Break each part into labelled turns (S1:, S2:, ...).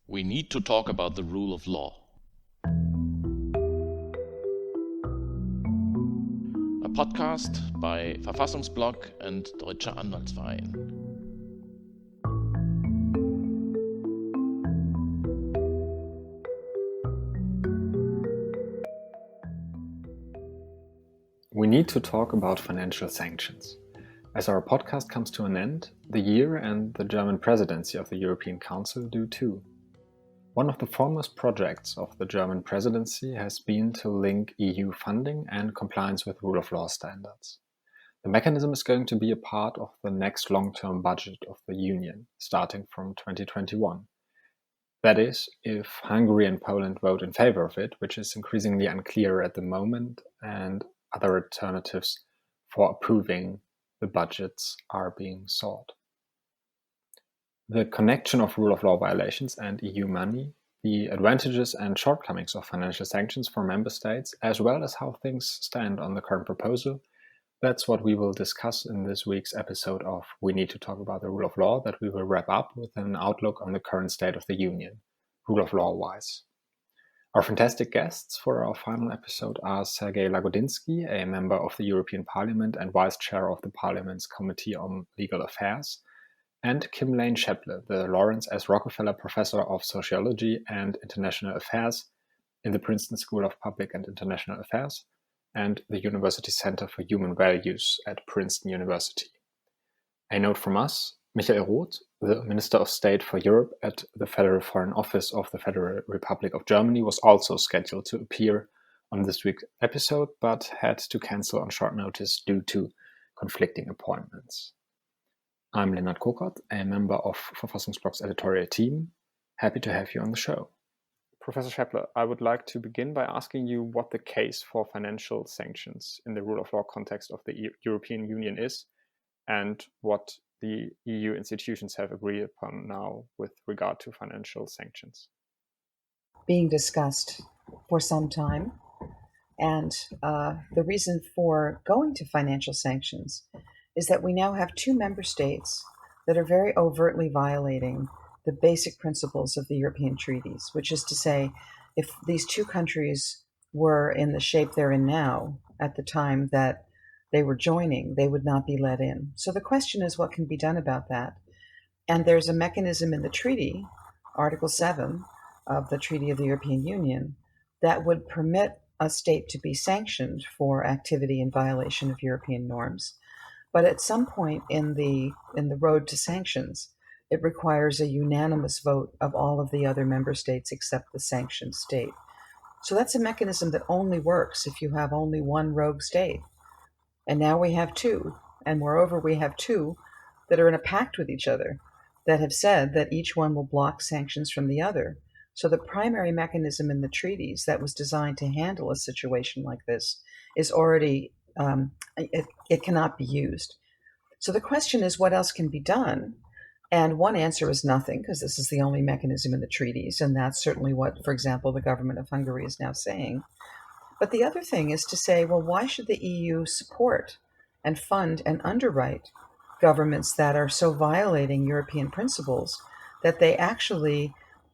S1: We need to talk about the rule of law. A podcast by Verfassungsblog and Deutscher Anwaltsverein.
S2: We need to talk about financial sanctions. As our podcast comes to an end, the year and the German presidency of the European Council do too. One of the foremost projects of the German presidency has been to link EU funding and compliance with rule of law standards. The mechanism is going to be a part of the next long-term budget of the Union, starting from 2021. That is, if Hungary and Poland vote in favor of it, which is increasingly unclear at the moment, and other alternatives for approving the budgets are being sought. The connection of rule of law violations and EU money, the advantages and shortcomings of financial sanctions for member states, as well as how things stand on the current proposal, that's what we will discuss in this week's episode of We Need to Talk About the Rule of Law, that we will wrap up with an outlook on the current state of the Union, rule of law-wise. Our fantastic guests for our final episode are Sergey Lagodinsky, a member of the European Parliament and Vice Chair of the Parliament's Committee on Legal Affairs, and Kim Lane Schepple, the Lawrence S. Rockefeller Professor of Sociology and International Affairs in the Princeton School of Public and International Affairs and the University Center for Human Values at Princeton University. A note from us: Michael Roth, the Minister of State for Europe at the Federal Foreign Office of the Federal Republic of Germany, was also scheduled to appear on this week's episode, but had to cancel on short notice due to conflicting appointments. I'm LENNART KOKOTT, a member of Verfassungsblog's editorial team. Happy to have you on the show. Professor Schepple, I would like to begin by asking you what the case for financial sanctions in the rule of law context of the European Union is, and what the EU institutions have agreed upon now with regard to financial sanctions.
S3: Being discussed for some time, and the reason for going to financial sanctions is that we now have two member states that are very overtly violating the basic principles of the European treaties, which is to say, if these two countries were in the shape they're in now at the time that they were joining, they would not be let in. So the question is, what can be done about that? And there's a mechanism in the treaty, Article 7 of the Treaty of the European Union, that would permit a state to be sanctioned for activity in violation of European norms. But at some point in the road to sanctions, it requires a unanimous vote of all of the other member states except the sanctioned state. So that's a mechanism that only works if you have only one rogue state. And now we have two, and moreover, we have two that are in a pact with each other that have said that each one will block sanctions from the other. So the primary mechanism in the treaties that was designed to handle a situation like this is already, it cannot be used. So the question is, what else can be done? And one answer is nothing, because this is the only mechanism in the treaties, and that's certainly what, for example, the government of Hungary is now saying. But the other thing is to say, well, why should the EU support and fund and underwrite governments that are so violating European principles that they actually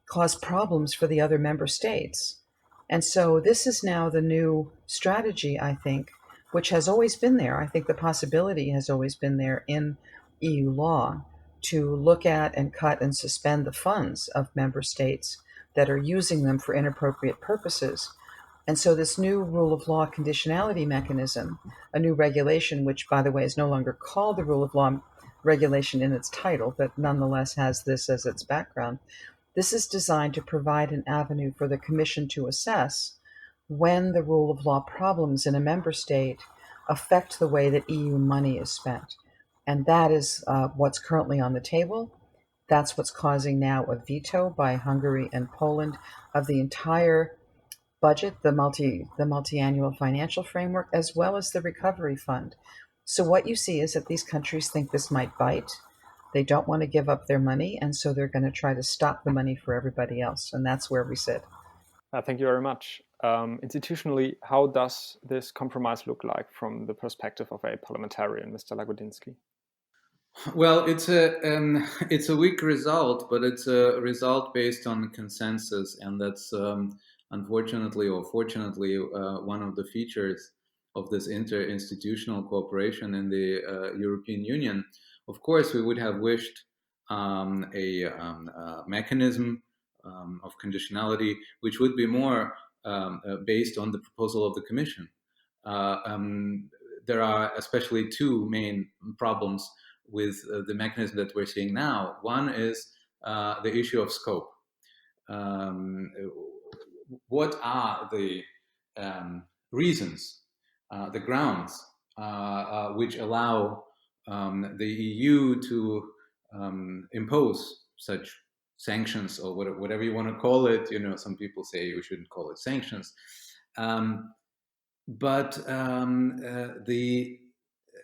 S3: cause problems for the other member states? And so this is now the new strategy, I think, which has always been there. I think the possibility has always been there in EU law to look at and cut and suspend the funds of member states that are using them for inappropriate purposes. And so this new rule of law conditionality mechanism, a new regulation, which, by the way, is no longer called the rule of law regulation in its title, but nonetheless has this as its background, this is designed to provide an avenue for the Commission to assess when the rule of law problems in a member state affect the way that EU money is spent. And that is what's currently on the table. That's what's causing now a veto by Hungary and Poland of the entire budget, the multi-annual financial framework, as well as the recovery fund. So what you see is that these countries think this might bite. They don't want to give up their money, and so they're going to try to stop the money for everybody else. And that's where we sit.
S2: Thank you very much. Institutionally, how does this compromise look like from the perspective of a parliamentarian, Mr. Lagodinsky?
S4: Well, it's a weak result, but it's a result based on consensus, and that's unfortunately or fortunately one of the features of this interinstitutional cooperation in the European Union. Of course, we would have wished a mechanism of conditionality which would be more based on the proposal of the Commission. There are especially two main problems with the mechanism that we're seeing now. One is the issue of scope. What are the reasons, the grounds which allow the EU to impose such sanctions, or whatever you want to call it? Some people say you shouldn't call it sanctions. But the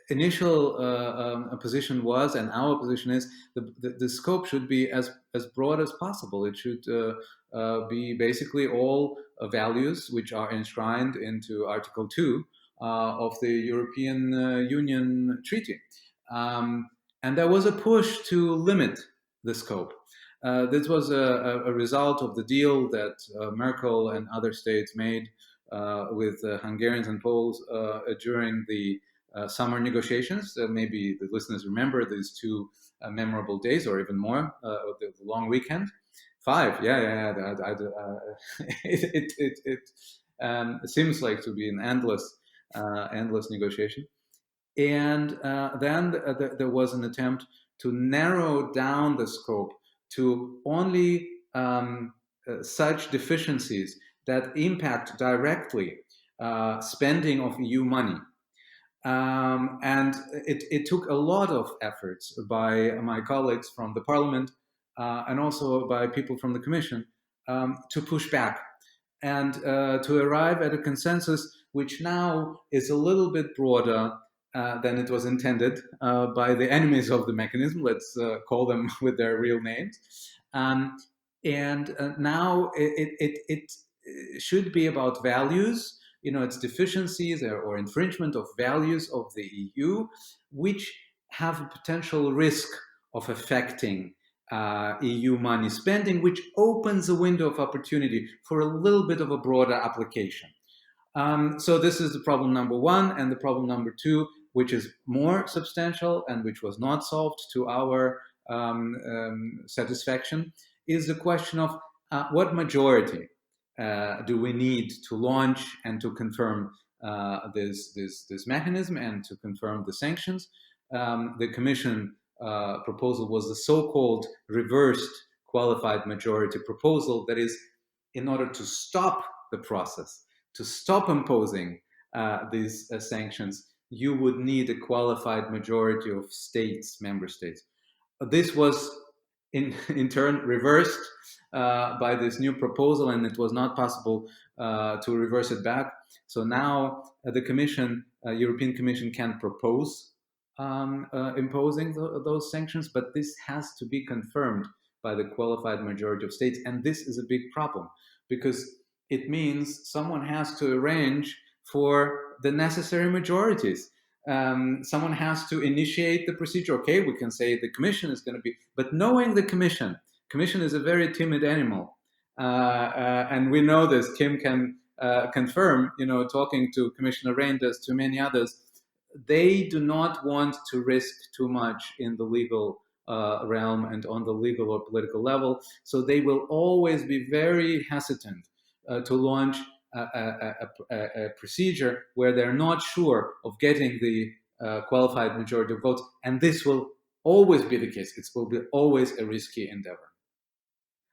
S4: initial position was, and our position is, the scope should be as broad as possible. It should be basically all values which are enshrined into Article 2 of the European Union Treaty. And there was a push to limit the scope. This was a result of the deal that Merkel and other states made with Hungarians and Poles during the summer negotiations. Maybe the listeners remember these two memorable days, or even more, the long weekend. 5, yeah. It seems like to be an endless negotiation. And then there was an attempt to narrow down the scope to only such deficiencies that impact directly spending of EU money. And it took a lot of efforts by my colleagues from the Parliament and also by people from the Commission to push back and to arrive at a consensus which now is a little bit broader than it was intended by the enemies of the mechanism. Let's call them with their real names. And now it should be about values, its deficiencies or infringement of values of the EU, which have a potential risk of affecting EU money spending, which opens a window of opportunity for a little bit of a broader application. So this is the problem number one. And the problem number two, which is more substantial and which was not solved to our satisfaction, is the question of what majority do we need to launch and to confirm this mechanism and to confirm the sanctions. The Commission proposal was the so-called reversed qualified majority proposal. That is, in order to stop the process, to stop imposing these sanctions, you would need a qualified majority of states, member states. This was in turn reversed by this new proposal, and it was not possible to reverse it back. So now the Commission, European Commission, can propose imposing those sanctions, but this has to be confirmed by the qualified majority of states. And this is a big problem, because it means someone has to arrange for the necessary majorities. Someone has to initiate the procedure. Okay, we can say the Commission is going to be, but knowing the Commission is a very timid animal. And we know this. Kim can confirm, talking to Commissioner Reinders, to many others, they do not want to risk too much in the legal realm and on the legal or political level. So they will always be very hesitant to launch a procedure where they're not sure of getting the qualified majority of votes. And this will always be the case. It will be always a risky endeavor.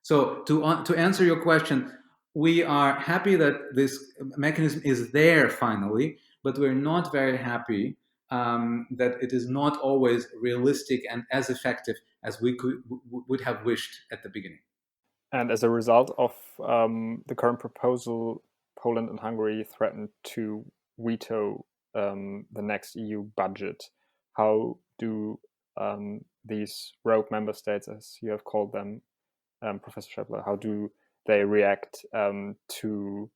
S4: So to answer your question, we are happy that this mechanism is there finally, but we're not very happy that it is not always realistic and as effective as we would have wished at the beginning.
S2: And as a result of the current proposal, Poland and Hungary threatened to veto the next EU budget. How do these rogue member states, as you have called them, Professor Scheppele, how do they react to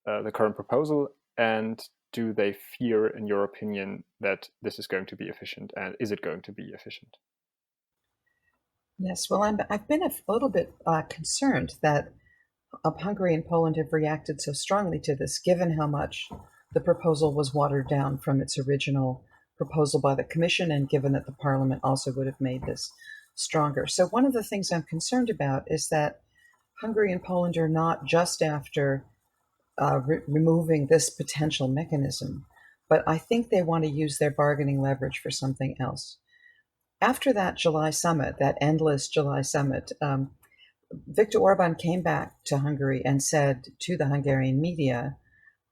S2: the current proposal? And do they fear, in your opinion, that this is going to be efficient, and is it going to be efficient?
S3: Yes, well, I've been a little bit concerned that Hungary and Poland have reacted so strongly to this, given how much the proposal was watered down from its original proposal by the Commission, and given that the Parliament also would have made this stronger. So one of the things I'm concerned about is that Hungary and Poland are not just after removing this potential mechanism, but I think they want to use their bargaining leverage for something else. After that July summit, that endless July summit, Viktor Orban came back to Hungary and said to the Hungarian media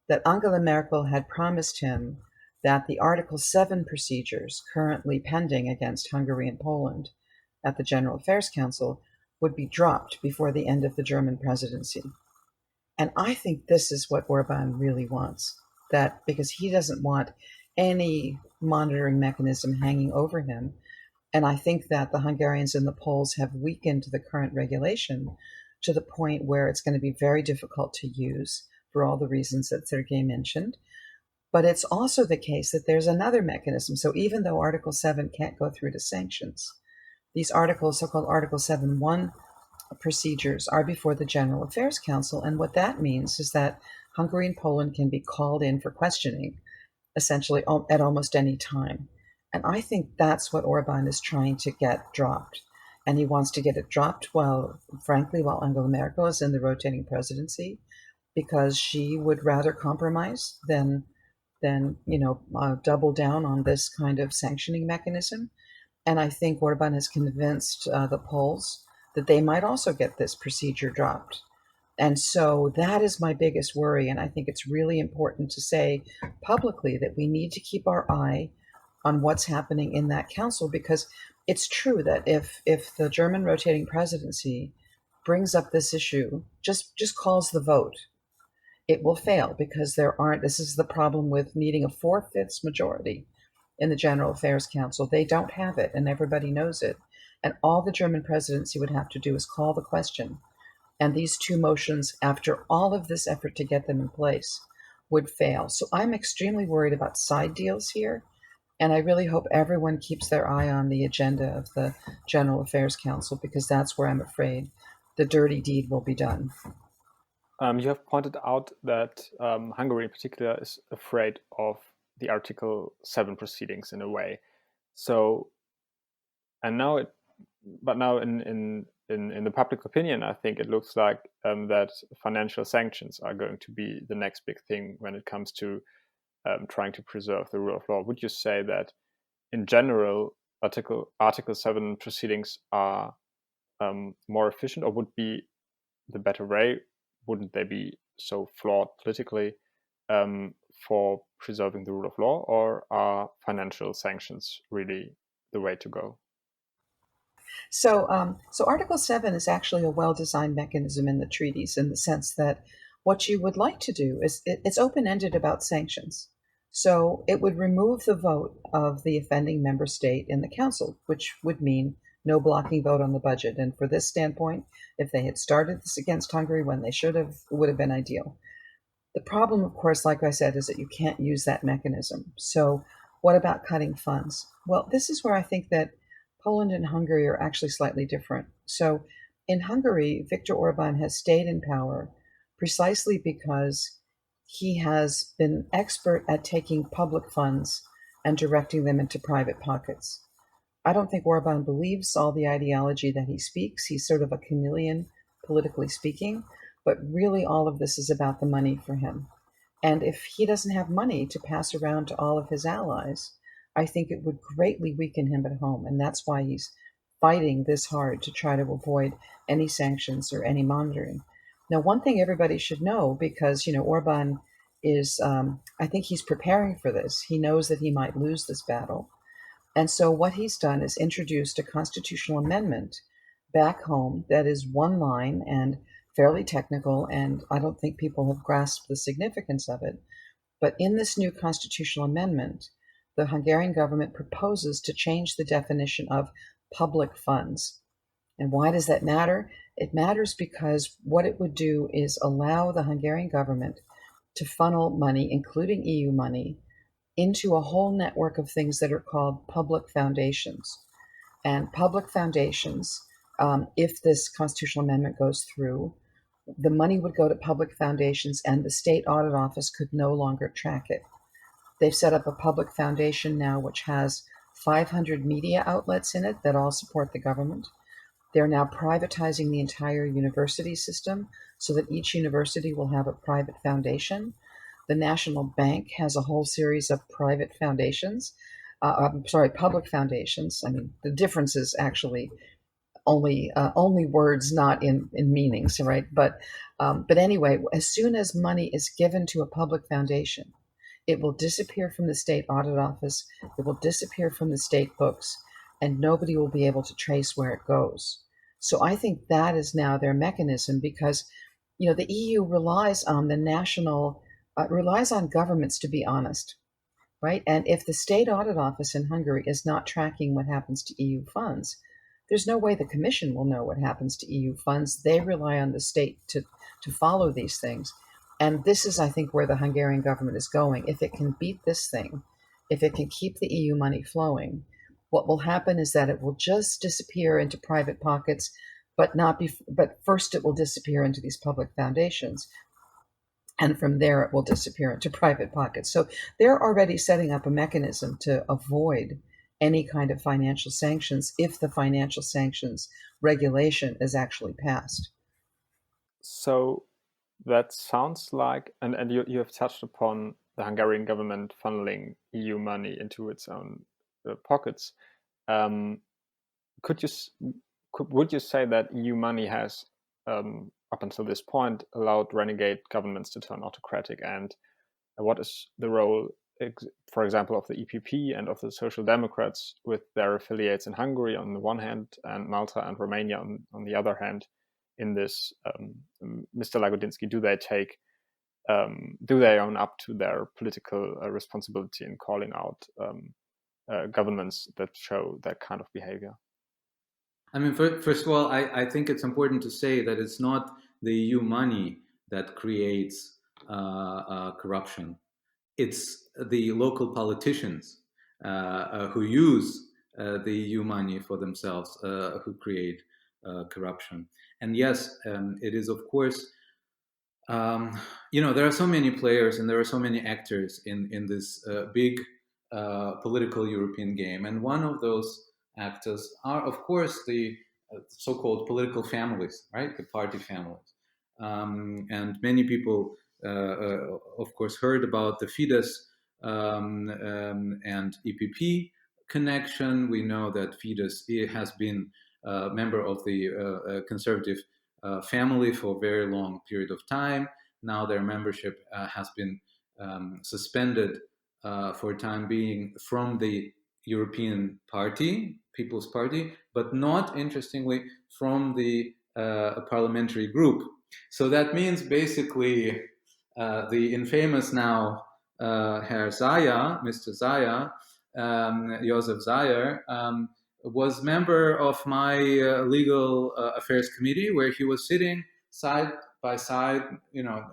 S3: that Angela Merkel had promised him that the Article 7 procedures currently pending against Hungary and Poland at the General Affairs Council would be dropped before the end of the German presidency. And I think this is what Orban really wants, that because he doesn't want any monitoring mechanism hanging over him. And I think that the Hungarians and the Poles have weakened the current regulation to the point where it's going to be very difficult to use for all the reasons that Sergey mentioned. But it's also the case that there's another mechanism. So even though Article 7 can't go through to sanctions, these articles, so-called Article 7.1 procedures, are before the General Affairs Council. And what that means is that Hungary and Poland can be called in for questioning, essentially at almost any time. And I think that's what Orban is trying to get dropped. And he wants to get it dropped while Angela Merkel is in the rotating presidency, because she would rather compromise than double down on this kind of sanctioning mechanism. And I think Orban has convinced the Poles that they might also get this procedure dropped. And so that is my biggest worry. And I think it's really important to say publicly that we need to keep our eye on what's happening in that council, because it's true that if the German rotating presidency brings up this issue, just calls the vote, it will fail, because this is the problem with needing a 4/5 majority in the General Affairs Council. They don't have it, and everybody knows it. And all the German presidency would have to do is call the question. And these two motions, after all of this effort to get them in place, would fail. So I'm extremely worried about side deals here. And I really hope everyone keeps their eye on the agenda of the General Affairs Council, because that's where I'm afraid the dirty deed will be done.
S2: You have pointed out that Hungary in particular is afraid of the Article 7 proceedings in a way. So, now in the public opinion, I think it looks like that financial sanctions are going to be the next big thing when it comes to trying to preserve the rule of law. Would you say that in general, Article 7 proceedings are more efficient, or would be the better way? Wouldn't they be so flawed politically for preserving the rule of law, or are financial sanctions really the way to go?
S3: So Article 7 is actually a well-designed mechanism in the treaties, in the sense that what you would like to do is it's open-ended about sanctions. So it would remove the vote of the offending member state in the council, which would mean no blocking vote on the budget. And for this standpoint, if they had started this against Hungary when they should have, it would have been ideal. The problem, of course, like I said, is that you can't use that mechanism. So what about cutting funds? Well, this is where I think that Poland and Hungary are actually slightly different. So in Hungary, Viktor Orban has stayed in power precisely because he has been expert at taking public funds and directing them into private pockets. I don't think Orban believes all the ideology that he speaks. He's sort of a chameleon, politically speaking, but really all of this is about the money for him. And if he doesn't have money to pass around to all of his allies, I think it would greatly weaken him at home. And that's why he's fighting this hard to try to avoid any sanctions or any monitoring. Now, one thing everybody should know, because, Orban is, I think he's preparing for this. He knows that he might lose this battle. And so what he's done is introduced a constitutional amendment back home that is one line and fairly technical, and I don't think people have grasped the significance of it. But in this new constitutional amendment, the Hungarian government proposes to change the definition of public funds. And why does that matter? It matters because what it would do is allow the Hungarian government to funnel money, including EU money, into a whole network of things that are called public foundations. And public foundations, if this constitutional amendment goes through, the money would go to public foundations and the state audit office could no longer track it. They've set up a public foundation now which has 500 media outlets in it that all support the government. They're now privatizing the entire university system so that each university will have a private foundation. The National Bank has a whole series of private foundations. Public foundations. I mean, the difference is actually only words, not in meanings, right? But anyway, as soon as money is given to a public foundation, it will disappear from the state audit office, it will disappear from the state books, and nobody will be able to trace where it goes. So I think that is now their mechanism because, the EU relies on relies on governments to be honest, right? And if the state audit office in Hungary is not tracking what happens to EU funds, there's no way the Commission will know what happens to EU funds. They rely on the state to follow these things. And this is, I think, where the Hungarian government is going. If it can beat this thing, if it can keep the EU money flowing, what will happen is that it will just disappear into private pockets, but first it will disappear into these public foundations. And from there, it will disappear into private pockets. So they're already setting up a mechanism to avoid any kind of financial sanctions if the financial sanctions regulation is actually passed.
S2: So that sounds like, and you have touched upon the Hungarian government funneling EU money into its own pockets. Would you say that EU money has, up until this point, allowed renegade governments to turn autocratic? And what is the role, for example, of the EPP and of the Social Democrats with their affiliates in Hungary on the one hand, and Malta and Romania on the other hand, in this? Mr. Lagodinsky, do they own up to their political responsibility in calling out governments that show that kind of behavior?
S4: I mean, first of all, I think it's important to say that it's not the EU money that creates corruption. It's the local politicians who use the EU money for themselves who create corruption. And yes, it is, of course, there are so many players and there are so many actors in this big political European game. And one of those actors are, of course, the so-called political families, right? The party families. And many people, of course, heard about the Fidesz and EPP connection. We know that Fidesz has been a member of the conservative family for a very long period of time. Now their membership has been suspended for a time being from the European Party, People's Party, but not, interestingly, from the parliamentary group. So that means basically the infamous now Herr Zaja, Mr. Zaja, Josef Zajer, was member of my legal affairs committee, where he was sitting side by side,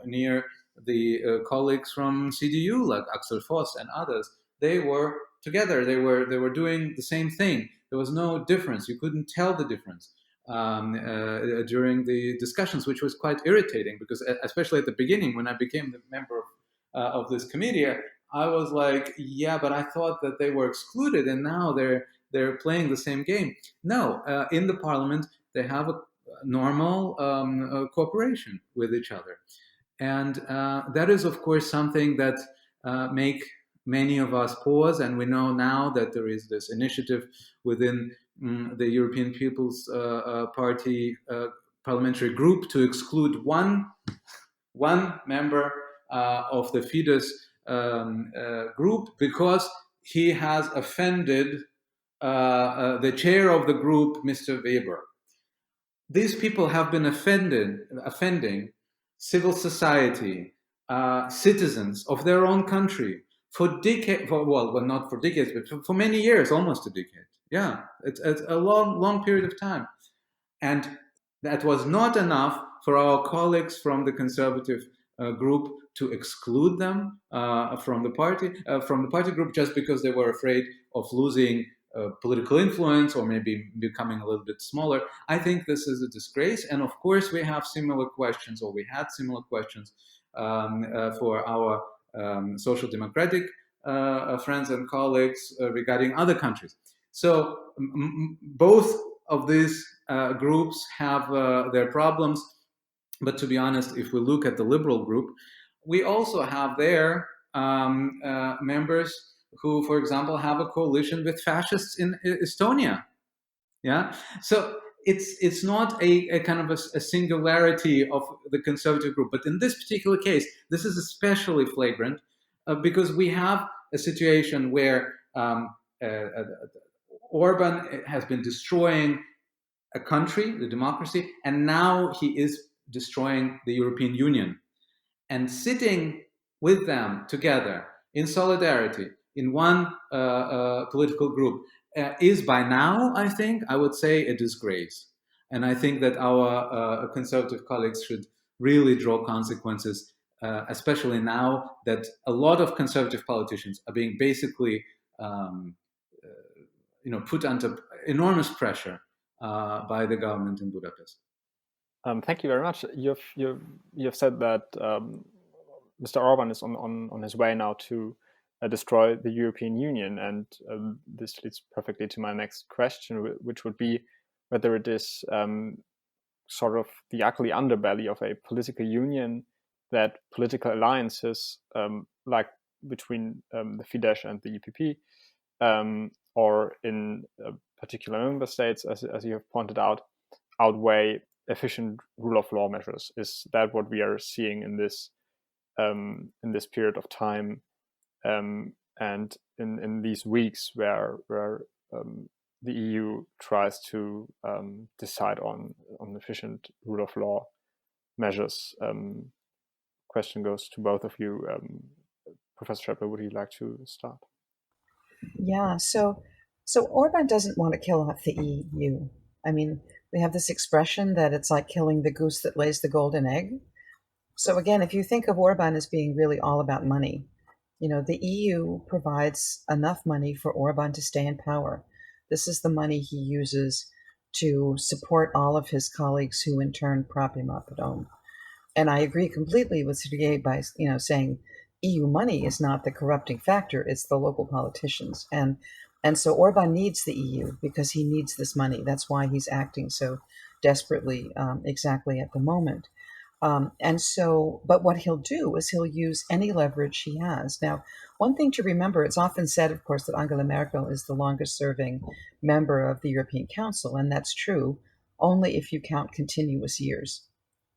S4: near the colleagues from CDU, like Axel Voss and others. They were together. They were doing the same thing. There was no difference. You couldn't tell the difference during the discussions, which was quite irritating, because especially at the beginning, when I became the member of this committee, I was like, yeah, but I thought that they were excluded, and now they're playing the same game. No, in the parliament, they have a normal cooperation with each other. And that is, of course, something that make many of us pause. And we know now that there is this initiative within the European People's Party parliamentary group to exclude one member of the Fidesz group because he has offended the chair of the group, Mr. Weber. These people have been offending civil society, citizens of their own country for decades. Well, not for decades, but for many years, almost a decade. Yeah, it's a long period of time. And that was not enough for our colleagues from the conservative group to exclude them from the party group just because they were afraid of losing political influence or maybe becoming a little bit smaller. I think this is a disgrace. And of course, we have similar questions, or we had similar questions for our social democratic friends and colleagues regarding other countries. So both of these groups have their problems. But to be honest, if we look at the liberal group, we also have their members who, for example, have a coalition with fascists in Estonia. Yeah, so it's not a kind of a singularity of the conservative group, but in this particular case, this is especially flagrant because we have a situation where Orban has been destroying a country, the democracy, and now he is destroying the European Union. And sitting with them together in solidarity in one political group is by now, I would say, a disgrace. And I think that our conservative colleagues should really draw consequences, especially now that a lot of conservative politicians are being basically put under enormous pressure by the government in Budapest.
S2: Thank you very much. You've said that Mr. Orban is on his way now to destroy the European Union, and this leads perfectly to my next question, which would be whether it is sort of the ugly underbelly of a political union that political alliances like between the Fidesz and the EPP, or in particular member states, as you have pointed out, outweigh efficient rule of law measures. Is that what we are seeing in this period of time, and in these weeks where the EU tries to decide on efficient rule of law measures? Question goes to both of you. Professor Scheppele, would you like to start?
S3: Yeah, so Orban doesn't want to kill off the EU. I mean, we have this expression that it's like killing the goose that lays the golden egg. So again, if you think of Orban as being really all about money, the EU provides enough money for Orban to stay in power. This is the money he uses to support all of his colleagues who in turn prop him up at home. And I agree completely with Sergei by saying EU money is not the corrupting factor, it's the local politicians. And so Orban needs the EU because he needs this money. That's why he's acting so desperately exactly at the moment. But what he'll do is he'll use any leverage he has. Now, one thing to remember, it's often said, of course, that Angela Merkel is the longest serving member of the European Council, and that's true only if you count continuous years.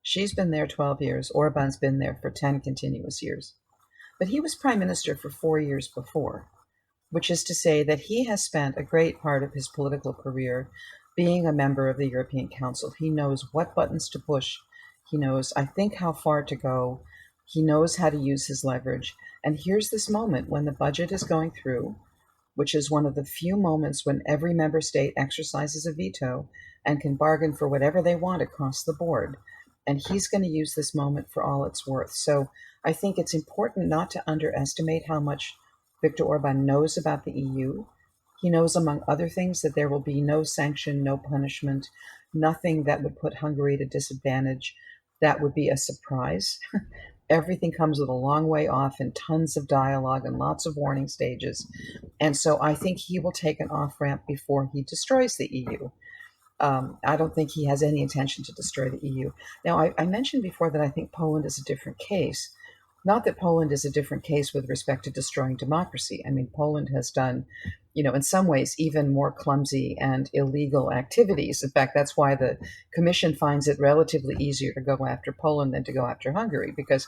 S3: She's been there 12 years. Orban's been there for 10 continuous years. But he was prime minister for 4 years before, which is to say that he has spent a great part of his political career being a member of the European Council. He knows what buttons to push. He knows, I think, how far to go. He knows how to use his leverage. And here's this moment when the budget is going through, which is one of the few moments when every member state exercises a veto and can bargain for whatever they want across the board. And he's going to use this moment for all it's worth. So I think it's important not to underestimate how much Viktor Orban knows about the EU. He knows, among other things, that there will be no sanction, no punishment, nothing that would put Hungary at a disadvantage. That would be a surprise. Everything comes with a long way off and tons of dialogue and lots of warning stages. And so I think he will take an off-ramp before he destroys the EU. I don't think he has any intention to destroy the EU. Now, I mentioned before that I think Poland is a different case. Not that Poland is a different case with respect to destroying democracy. I mean, Poland has done, in some ways, even more clumsy and illegal activities. In fact, that's why the Commission finds it relatively easier to go after Poland than to go after Hungary, because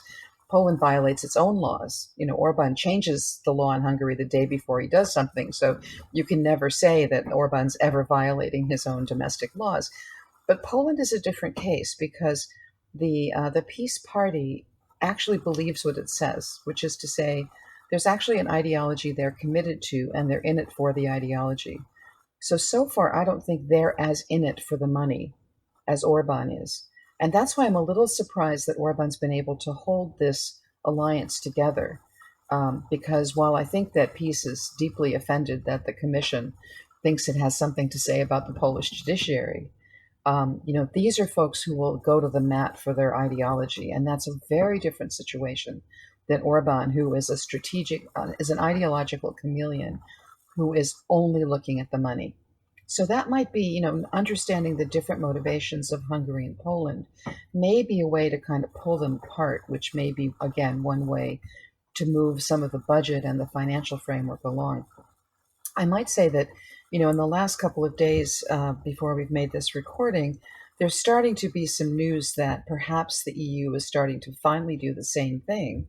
S3: Poland violates its own laws. Orban changes the law in Hungary the day before he does something. So you can never say that Orban's ever violating his own domestic laws. But Poland is a different case because the Peace Party actually believes what it says, which is to say there's actually an ideology they're committed to and they're in it for the ideology. So far, I don't think they're as in it for the money as Orban is. And that's why I'm a little surprised that Orban's been able to hold this alliance together. Because while I think that PiS is deeply offended that the Commission thinks it has something to say about the Polish judiciary, these are folks who will go to the mat for their ideology, and that's a very different situation than Orban, who is is an ideological chameleon who is only looking at the money. So that might be, understanding the different motivations of Hungary and Poland may be a way to kind of pull them apart, which may be, again, one way to move some of the budget and the financial framework along. I might say that, in the last couple of days before we've made this recording, there's starting to be some news that perhaps the EU is starting to finally do the same thing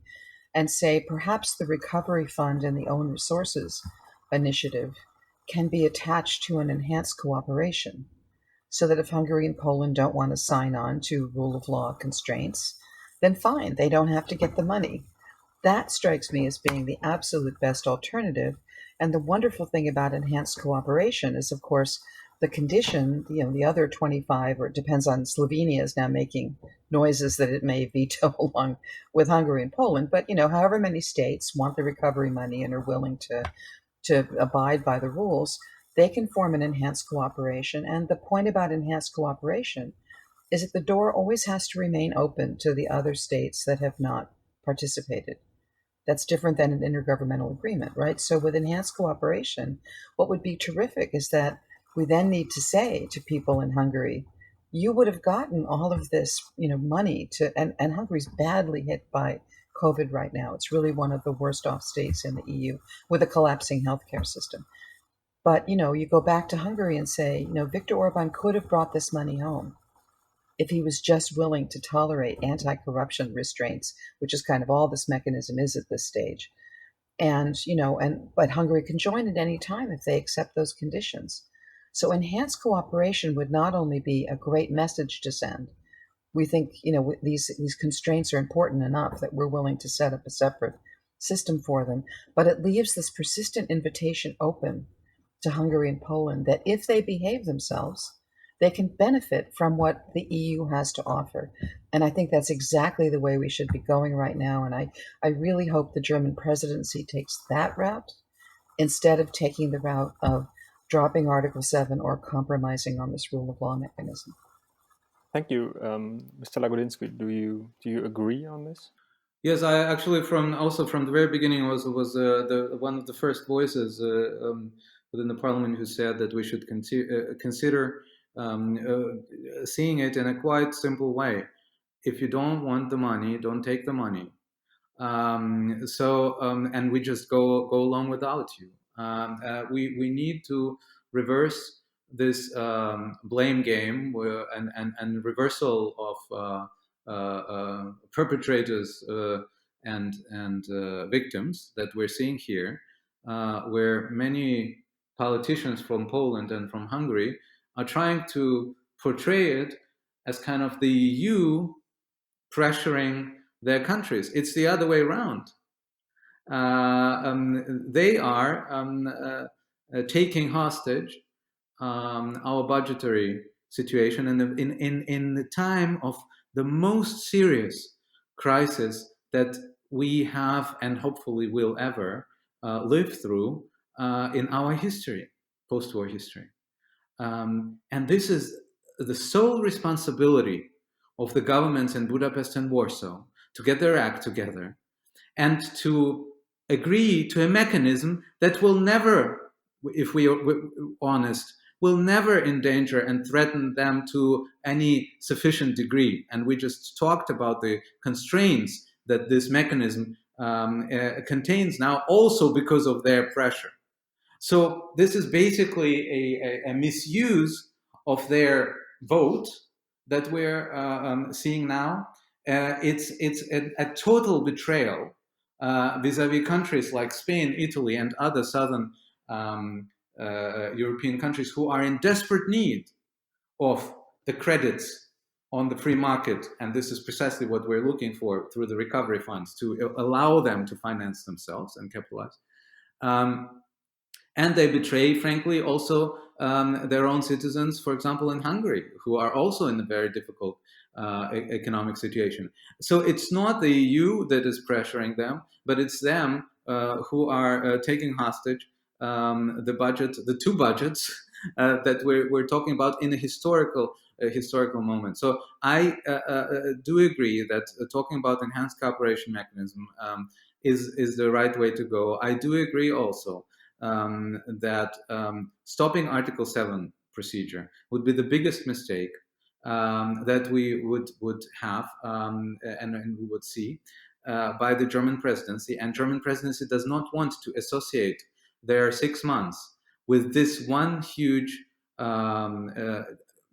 S3: and say perhaps the Recovery Fund and the Own Resources Initiative can be attached to an enhanced cooperation, so that if Hungary and Poland don't want to sign on to rule of law constraints, then fine, they don't have to get the money. That strikes me as being the absolute best alternative. And the wonderful thing about enhanced cooperation is, of course, the condition, the other 25, or it depends on, Slovenia is now making noises that it may veto along with Hungary and Poland, but, however many states want the recovery money and are willing to abide by the rules, they can form an enhanced cooperation. And the point about enhanced cooperation is that the door always has to remain open to the other states that have not participated. That's different than an intergovernmental agreement, right? So with enhanced cooperation, what would be terrific is that we then need to say to people in Hungary, you would have gotten all of this, money and Hungary's badly hit by COVID right now. It's really one of the worst off states in the EU with a collapsing healthcare system. But, you go back to Hungary and say, Viktor Orban could have brought this money home if he was just willing to tolerate anti-corruption restraints, which is kind of all this mechanism is at this stage. And, but Hungary can join at any time if they accept those conditions. So enhanced cooperation would not only be a great message to send. We think, these constraints are important enough that we're willing to set up a separate system for them, but it leaves this persistent invitation open to Hungary and Poland that if they behave themselves, they can benefit from what the EU has to offer. And I think that's exactly the way we should be going right now. And I really hope the German presidency takes that route instead of taking the route of dropping Article 7 or compromising on this rule of law mechanism.
S2: Thank you. Mr. Lagodinsky, do you agree on this?
S4: Yes, I actually from the very beginning was one of the first voices within the parliament who said that we should consider seeing it in a quite simple way. If you don't want the money, don't take the money. And we just go along without you. We need to reverse this blame game and reversal of perpetrators and victims that we're seeing here, where many politicians from Poland and from Hungary are trying to portray it as kind of the EU pressuring their countries. It's the other way around. They are taking hostage our budgetary situation in the time of the most serious crisis that we have and hopefully will ever live through in our history, post-war history. And this is the sole responsibility of the governments in Budapest and Warsaw to get their act together and to agree to a mechanism that will never, if we are honest, will never endanger and threaten them to any sufficient degree. And we just talked about the constraints that this mechanism contains now, also because of their pressure. So this is basically a misuse of their vote that we're seeing now. It's a total betrayal vis-a-vis countries like Spain, Italy, and other southern European countries who are in desperate need of the credits on the free market. And this is precisely what we're looking for through the recovery funds, to allow them to finance themselves and capitalize. And they betray, frankly, also their own citizens, for example, in Hungary, who are also in a very difficult economic situation. So it's not the EU that is pressuring them, but it's them who are taking hostage the two budgets that we're talking about in a historical moment. So I do agree that talking about enhanced cooperation mechanism is the right way to go. I do agree also that stopping Article 7 procedure would be the biggest mistake that we would have and we would see by the German presidency. And German presidency does not want to associate their 6 months with this one huge,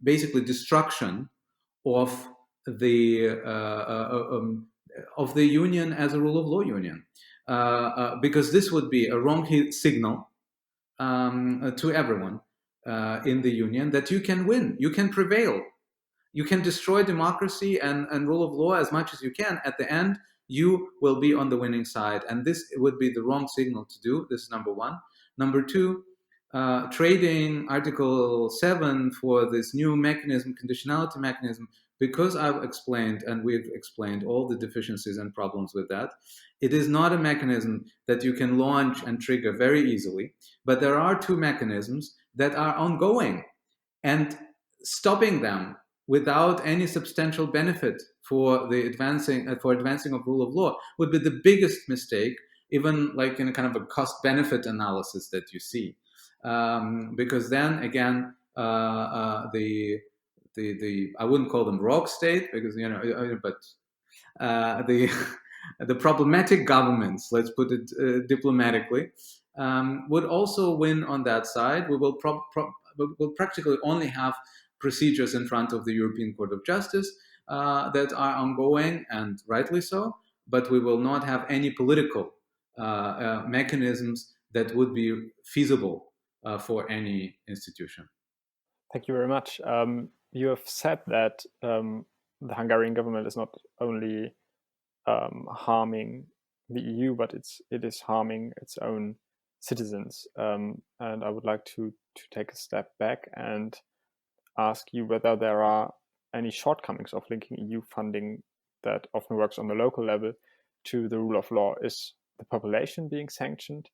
S4: basically destruction of the union as a rule of law union, because this would be a wrong signal to everyone in the union that you can win, you can prevail, you can destroy democracy and rule of law as much as you can. At the end, you will be on the winning side, and this would be the wrong signal to do. This is number one. Number two, trading Article 7 for this new mechanism, conditionality mechanism, because I've explained and we've explained all the deficiencies and problems with that. It is not a mechanism that you can launch and trigger very easily, but there are two mechanisms that are ongoing, and stopping them without any substantial benefit for the advancing of rule of law would be the biggest mistake, even like in a kind of a cost-benefit analysis that you see, because then again the I wouldn't call them rogue state, because but the problematic governments, let's put it diplomatically, would also win on that side. We will we'll practically only have procedures in front of the European Court of Justice that are ongoing, and rightly so, but we will not have any political mechanisms that would be feasible for any institution.
S2: Thank you very much. You have said that the Hungarian government is not only harming the EU, but it is harming its own citizens. And I would like to take a step back and ask you whether there are any shortcomings of linking EU funding that often works on the local level to the rule of law. Is the population being sanctioned?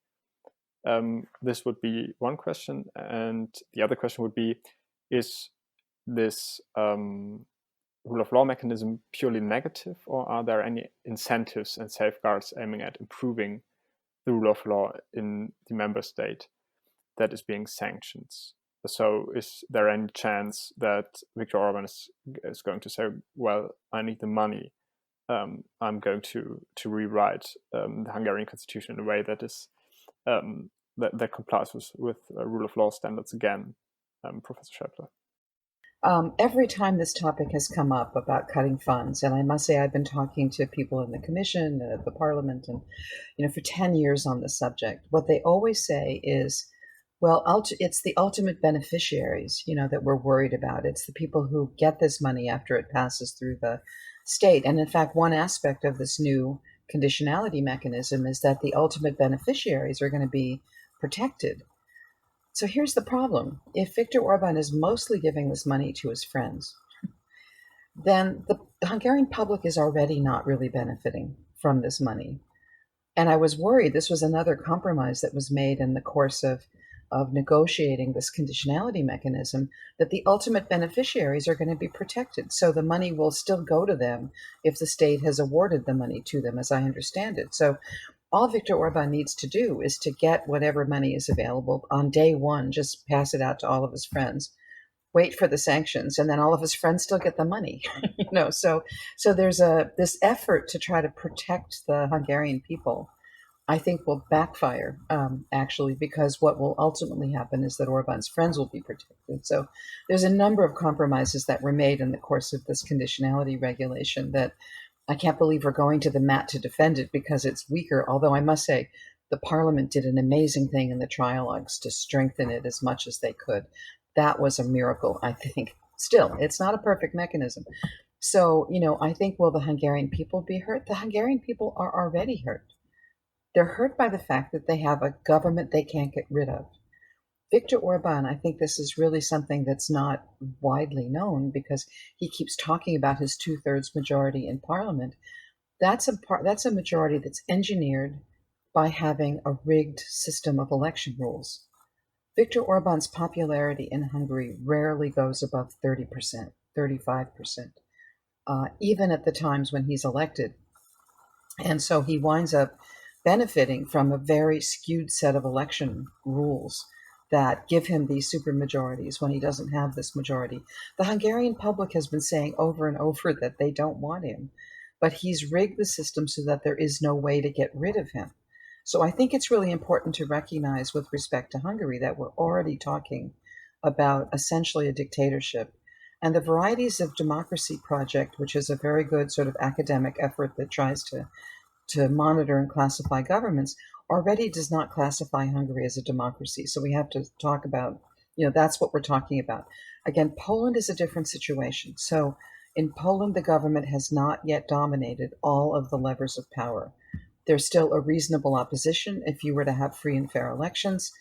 S2: This would be one question. And the other question would be, is this rule of law mechanism purely negative, or are there any incentives and safeguards aiming at improving the rule of law in the member state that is being sanctioned? So is there any chance that Viktor Orban is going to say, well, I need the money, I'm going to rewrite the Hungarian constitution in a way that is that complies with rule of law standards again, Professor Scheppeler?
S3: Every time this topic has come up about cutting funds, and I must say I've been talking to people in the Commission, the Parliament, and for 10 years on the subject, what they always say is, well, it's the ultimate beneficiaries, that we're worried about. It's the people who get this money after it passes through the state. And in fact, one aspect of this new conditionality mechanism is that the ultimate beneficiaries are going to be protected. So here's the problem. If Viktor Orban is mostly giving this money to his friends, then the Hungarian public is already not really benefiting from this money. And I was worried, this was another compromise that was made in the course of negotiating this conditionality mechanism, that the ultimate beneficiaries are going to be protected. So the money will still go to them if the state has awarded the money to them, as I understand it. So all Viktor Orban needs to do is to get whatever money is available on day one, just pass it out to all of his friends, wait for the sanctions, and then all of his friends still get the money. So there's this effort to try to protect the Hungarian people, I think, will backfire, actually, because what will ultimately happen is that Orban's friends will be protected. So there's a number of compromises that were made in the course of this conditionality regulation that I can't believe we're going to the mat to defend it because it's weaker, although I must say the Parliament did an amazing thing in the trialogues to strengthen it as much as they could. That was a miracle, I think. Still, it's not a perfect mechanism. So, I think, will the Hungarian people be hurt? The Hungarian people are already hurt. They're hurt by the fact that they have a government they can't get rid of. Viktor Orban, I think this is really something that's not widely known because he keeps talking about his 2/3 majority in parliament. That's a majority that's engineered by having a rigged system of election rules. Viktor Orban's popularity in Hungary rarely goes above 30%, 35%, even at the times when he's elected. And so he winds up benefiting from a very skewed set of election rules that give him these supermajorities when he doesn't have this majority. The Hungarian public has been saying over and over that they don't want him, but he's rigged the system so that there is no way to get rid of him. So I think it's really important to recognize with respect to Hungary that we're already talking about essentially a dictatorship. And the Varieties of Democracy project, which is a very good sort of academic effort that tries to monitor and classify governments, already does not classify Hungary as a democracy. So we have to talk about, that's what we're talking about. Again, Poland is a different situation. So in Poland, the government has not yet dominated all of the levers of power. There's still a reasonable opposition if you were to have free and fair elections.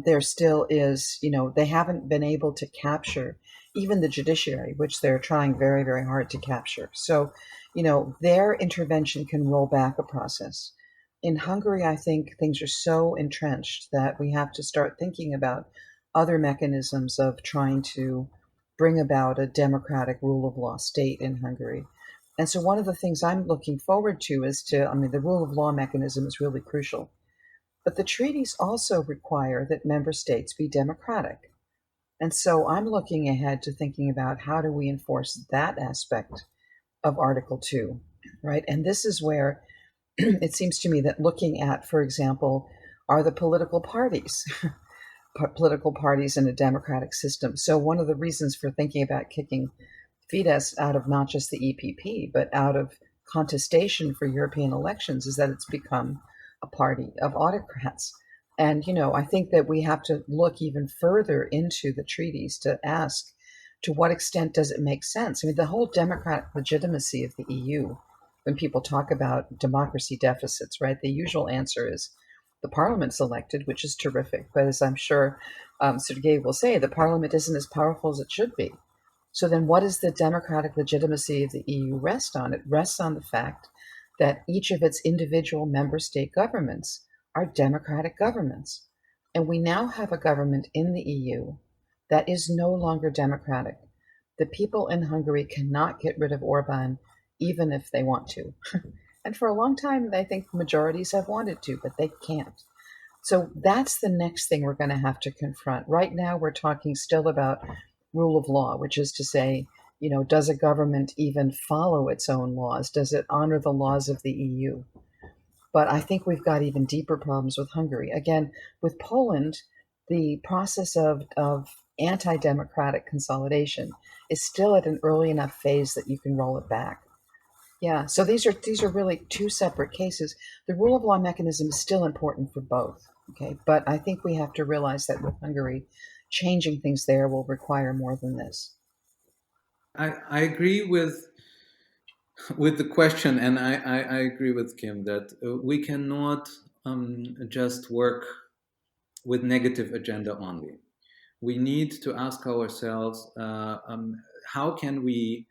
S3: There still is, they haven't been able to capture even the judiciary, which they're trying very, very hard to capture. So, their intervention can roll back a process. In Hungary, I think things are so entrenched that we have to start thinking about other mechanisms of trying to bring about a democratic rule of law state in Hungary. And so one of the things I'm looking forward to is the rule of law mechanism is really crucial. But the treaties also require that member states be democratic. And so I'm looking ahead to thinking about how do we enforce that aspect of Article 2, right? And this is where it seems to me that looking at, for example, are the political parties in a democratic system. So one of the reasons for thinking about kicking Fidesz out of not just the EPP, but out of contestation for European elections is that it's become a party of autocrats. And, I think that we have to look even further into the treaties to ask, to what extent does it make sense? I mean, the whole democratic legitimacy of the EU, when people talk about democracy deficits, right, the usual answer is the parliament's elected, which is terrific. But as I'm sure Sergei will say, the parliament isn't as powerful as it should be. So then what does the democratic legitimacy of the EU rest on? It rests on the fact that each of its individual member state governments are democratic governments. And we now have a government in the EU that is no longer democratic. The people in Hungary cannot get rid of Orban, even if they want to. And for a long time, I think majorities have wanted to, but they can't. So that's the next thing we're going to have to confront. Right now, we're talking still about rule of law, which is to say, does a government even follow its own laws? Does it honor the laws of the EU? But I think we've got even deeper problems with Hungary. Again, with Poland, the process of anti-democratic consolidation is still at an early enough phase that you can roll it back. Yeah, so these are really two separate cases. The rule of law mechanism is still important for both, okay? But I think we have to realize that with Hungary, changing things there will require more than this.
S4: I agree with the question, and I agree with Kim that we cannot just work with negative agenda only. We need to ask ourselves, how can we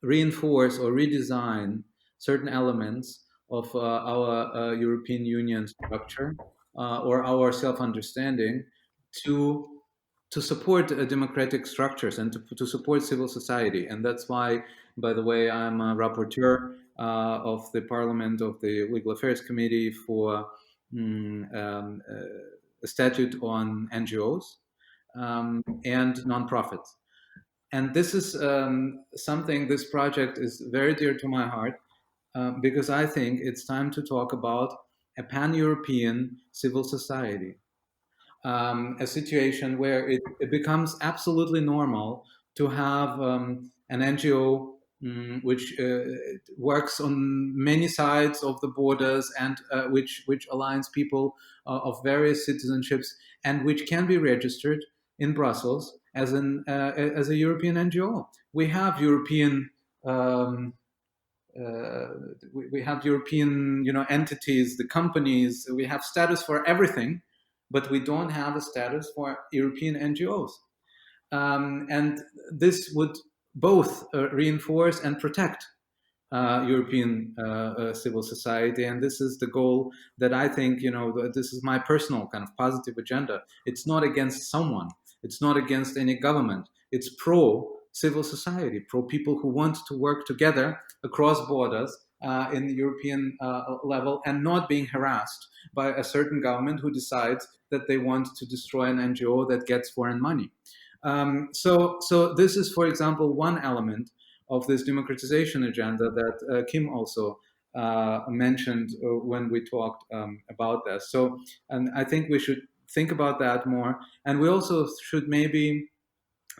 S4: reinforce or redesign certain elements of our European Union structure or our self-understanding to support democratic structures and to support civil society. And that's why, by the way, I'm a rapporteur of the Parliament of the Legal Affairs Committee for a statute on NGOs and nonprofits. And this is this project is very dear to my heart because I think it's time to talk about a pan-European civil society. A situation where it becomes absolutely normal to have an NGO which works on many sides of the borders and which aligns people of various citizenships and which can be registered in Brussels as a European NGO. We have European we have European entities, the companies. We have status for everything. but we don't have a status for European NGOs. And this would both reinforce and protect European civil society. And this is the goal that I think, this is my personal kind of positive agenda. It's not against someone. It's not against any government. It's pro civil society, pro people who want to work together across borders in the European level and not being harassed by a certain government who decides that they want to destroy an NGO that gets foreign money. So this is, for example, one element of this democratization agenda that Kim also mentioned when we talked about this. So, and I think we should think about that more. And we also should maybe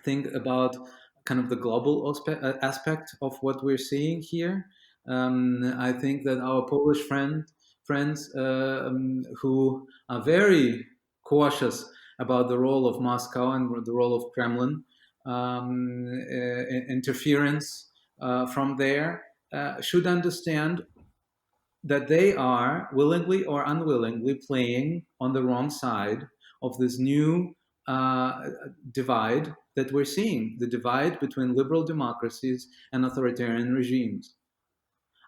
S4: think about kind of the global aspect of what we're seeing here. I think that our Polish friends who are very cautious about the role of Moscow and the role of Kremlin, interference from there, should understand that they are willingly or unwillingly playing on the wrong side of this new divide that we're seeing, the divide between liberal democracies and authoritarian regimes.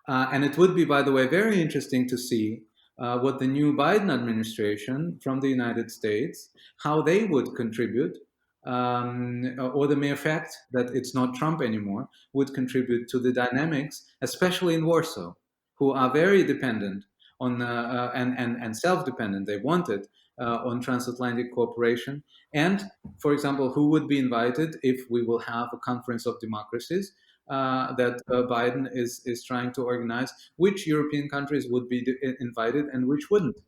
S4: And it would be, by the way, very interesting to see what the new Biden administration from the United States, how they would contribute, or the mere fact that it's not Trump anymore, would contribute to the dynamics, especially in Warsaw, who are very dependent on and self-dependent. They want it on transatlantic cooperation. And, for example, who would be invited if we will have a conference of democracies that Biden is trying to organize? Which European countries would be invited and which wouldn't?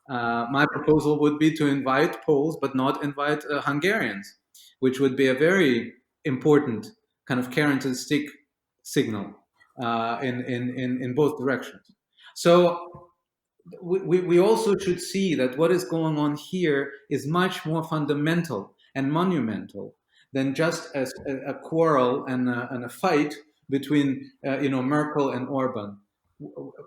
S4: My proposal would be to invite Poles, but not invite Hungarians, which would be a very important kind of carrot and stick signal in both directions. So we also should see that what is going on here is much more fundamental and monumental than just a quarrel and a fight between Merkel and Orban.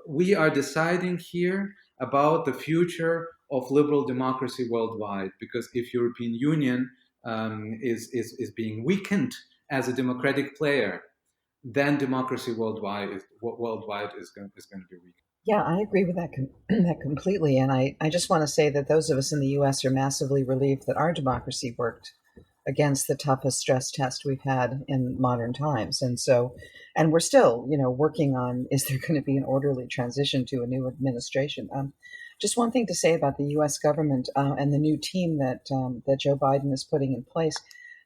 S4: We are deciding here about the future of liberal democracy worldwide, because if European Union is being weakened as a democratic player, then democracy worldwide is going to be weak.
S3: Yeah, I agree with that completely. And I just want to say that those of us in the U.S. are massively relieved that our democracy worked against the toughest stress test we've had in modern times. And we're still, working on, is there going to be an orderly transition to a new administration? Just one thing to say about the U.S. government and the new team that Joe Biden is putting in place.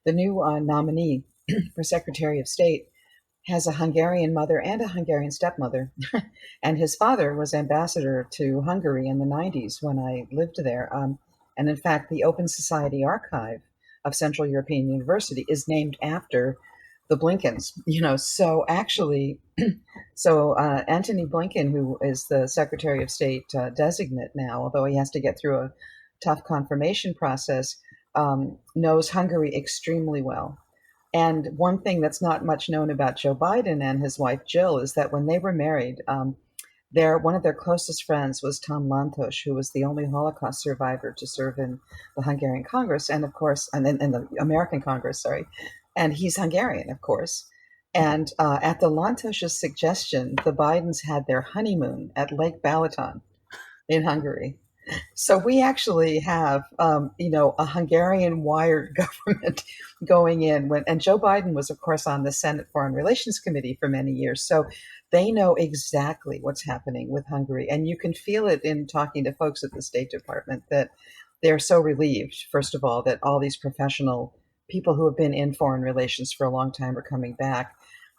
S3: The new nominee for Secretary of State has a Hungarian mother and a Hungarian stepmother. And his father was ambassador to Hungary in the 90s when I lived there. And in fact, the Open Society Archive of Central European University is named after the Blinkens, so actually, Antony Blinken, who is the Secretary of State designate now, although he has to get through a tough confirmation process, knows Hungary extremely well. And one thing that's not much known about Joe Biden and his wife Jill is that when they were married, one of their closest friends was Tom Lantos, who was the only Holocaust survivor to serve in the Hungarian Congress, and of course, and in the American Congress, sorry. And he's Hungarian, of course. And at the Lantos' suggestion, the Bidens had their honeymoon at Lake Balaton in Hungary. So we actually have, a Hungarian wired government going in. And Joe Biden was, of course, on the Senate Foreign Relations Committee for many years. So they know exactly what's happening with Hungary. And you can feel it in talking to folks at the State Department that they're so relieved, first of all, that all these professional people who have been in foreign relations for a long time are coming back.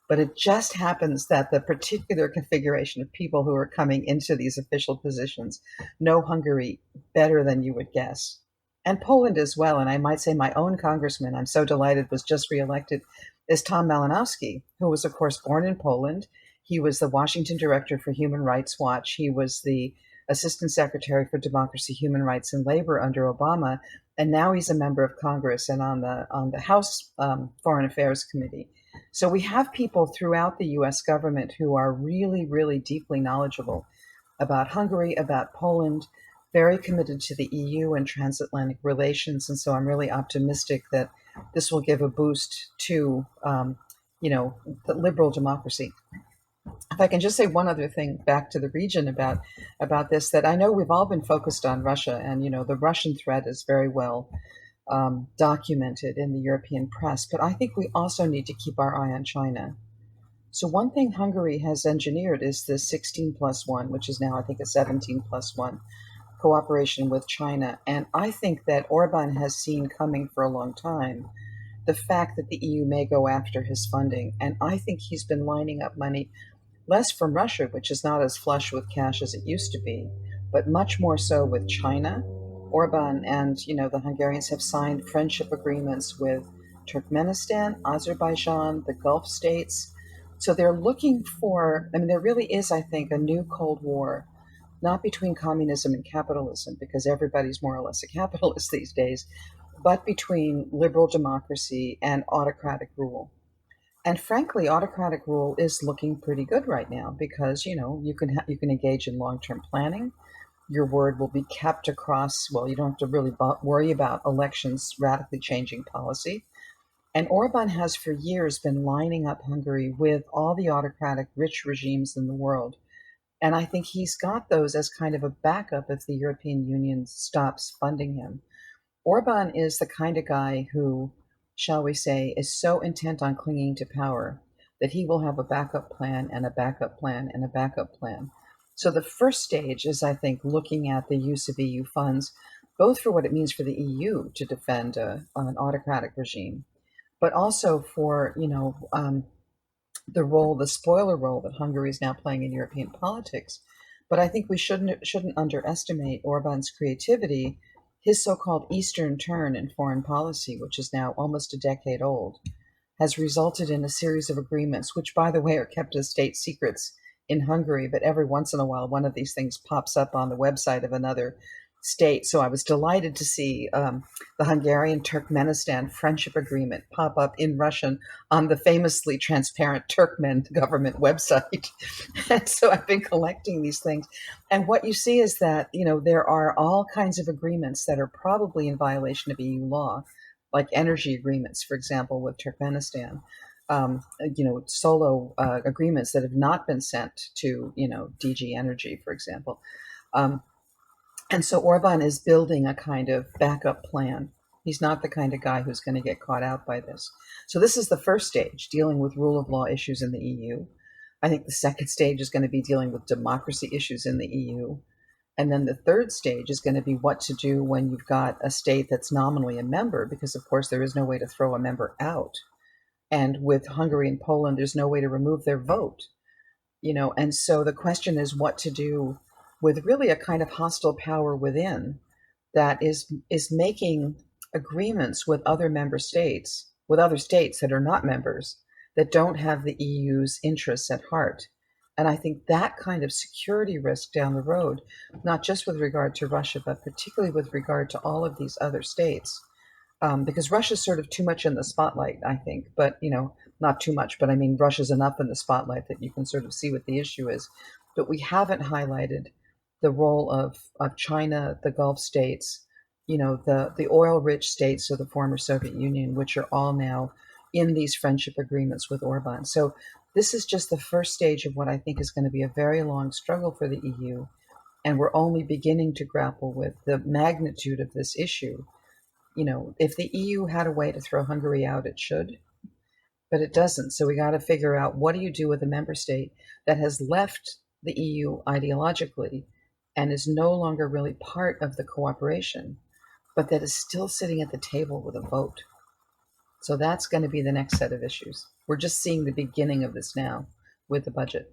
S3: But it just happens that the particular configuration of people who are coming into these official positions know Hungary better than you would guess. And Poland as well. And I might say my own congressman, I'm so delighted, was just reelected, is Tom Malinowski, who was, of course, born in Poland. He was the Washington Director for Human Rights Watch. He was the Assistant Secretary for Democracy, Human Rights, and Labor under Obama. And now he's a member of Congress and on the House Foreign Affairs Committee. So we have people throughout the U.S. government who are really, really deeply knowledgeable about Hungary, about Poland, very committed to the EU and transatlantic relations. And so I'm really optimistic that this will give a boost to, the liberal democracy. If I can just say one other thing back to the region about this, that I know we've all been focused on Russia, and the Russian threat is very well documented in the European press, but I think we also need to keep our eye on China. So one thing Hungary has engineered is the 16+1, which is now I think a 17+1 cooperation with China, and I think that Orban has seen coming for a long time the fact that the EU may go after his funding, and I think he's been lining up money less from Russia, which is not as flush with cash as it used to be, but much more so with China. Orban and the Hungarians have signed friendship agreements with Turkmenistan, Azerbaijan, the Gulf states. So they're looking for, there really is, I think, a new Cold War, not between communism and capitalism, because everybody's more or less a capitalist these days, but between liberal democracy and autocratic rule. And frankly, autocratic rule is looking pretty good right now because, you can engage in long-term planning. Your word will be kept across, you don't have to really worry about elections radically changing policy. And Orban has for years been lining up Hungary with all the autocratic rich regimes in the world. And I think he's got those as kind of a backup if the European Union stops funding him. Orban is the kind of guy who, shall we say, is so intent on clinging to power that he will have a backup plan and a backup plan and a backup plan. So the first stage is, I think, looking at the use of EU funds, both for what it means for the EU to defend an autocratic regime, but also for, the spoiler role that Hungary is now playing in European politics. But I think we shouldn't underestimate Orban's creativity. His so-called Eastern turn in foreign policy, which is now almost a decade old, has resulted in a series of agreements, which, by the way, are kept as state secrets in Hungary, but every once in a while, one of these things pops up on the website of another state. So I was delighted to see the Hungarian-Turkmenistan friendship agreement pop up in Russian on the famously transparent Turkmen government website. And so I've been collecting these things. And what you see is that, there are all kinds of agreements that are probably in violation of EU law, like energy agreements, for example, with Turkmenistan. Solo agreements that have not been sent to, DG Energy, for example. And so Orban is building a kind of backup plan. He's not the kind of guy who's going to get caught out by this. So this is the first stage, dealing with rule of law issues in the EU. I think the second stage is going to be dealing with democracy issues in the EU. And then the third stage is going to be what to do when you've got a state that's nominally a member, because of course there is no way to throw a member out. And with Hungary and Poland, there's no way to remove their vote. And so the question is what to do with really a kind of hostile power within that is making agreements with other member states, with other states that are not members, that don't have the EU's interests at heart. And I think that kind of security risk down the road, not just with regard to Russia, but particularly with regard to all of these other states, because Russia's sort of too much in the spotlight, I think, but, not too much, but I mean, Russia's enough in the spotlight that you can sort of see what the issue is. But we haven't highlighted the role of China, the Gulf states, the oil-rich states of the former Soviet Union, which are all now in these friendship agreements with Orban. So this is just the first stage of what I think is going to be a very long struggle for the EU. And we're only beginning to grapple with the magnitude of this issue. If the EU had a way to throw Hungary out, it should, but it doesn't. So we got to figure out, what do you do with a member state that has left the EU ideologically and is no longer really part of the cooperation, but that is still sitting at the table with a vote? So that's going to be the next set of issues. We're just seeing the beginning of this now with the budget.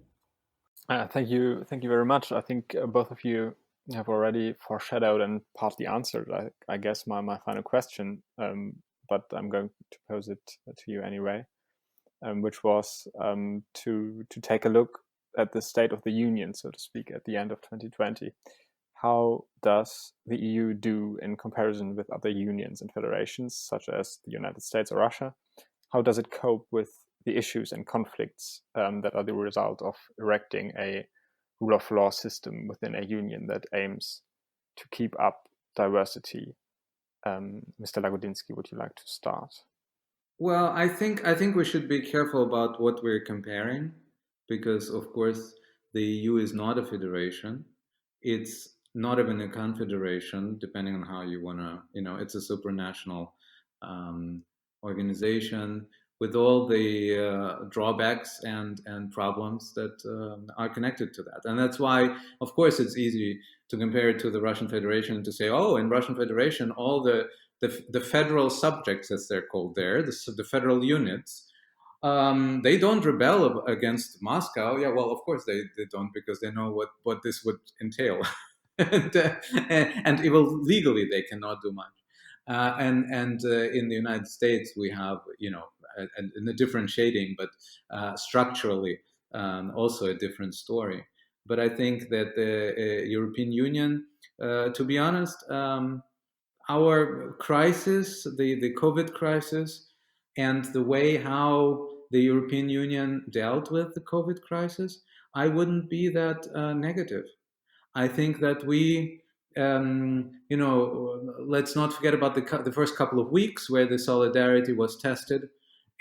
S2: Thank you very much. I think both of you have already foreshadowed and partly answered, I guess, my final question, but I'm going to pose it to you anyway, which was to take a look at the State of the Union, so to speak, at the end of 2020. How does the EU do in comparison with other unions and federations, such as the United States or Russia? How does it cope with the issues and conflicts that are the result of erecting a rule of law system within a union that aims to keep up diversity? Mr. Lagodinsky, would you like to start?
S4: Well, I think we should be careful about what we're comparing, because of course the EU is not a federation. It's not even a confederation, depending on how you want to, it's a supranational organization with all the drawbacks and problems that are connected to that. And that's why, of course, it's easy to compare it to the Russian Federation, to say, oh, in Russian Federation, all the federal subjects, as they're called there, the federal units, they don't rebel against Moscow. Yeah, well, of course they don't, because they know what this would entail. and even legally, they cannot do much. And in the United States, we have, in a different shading, but structurally also a different story. But I think that the European Union, to be honest, our crisis, the COVID crisis, and the way how the European Union dealt with the COVID crisis, I wouldn't be that negative. I think that we, let's not forget about the first couple of weeks where the solidarity was tested,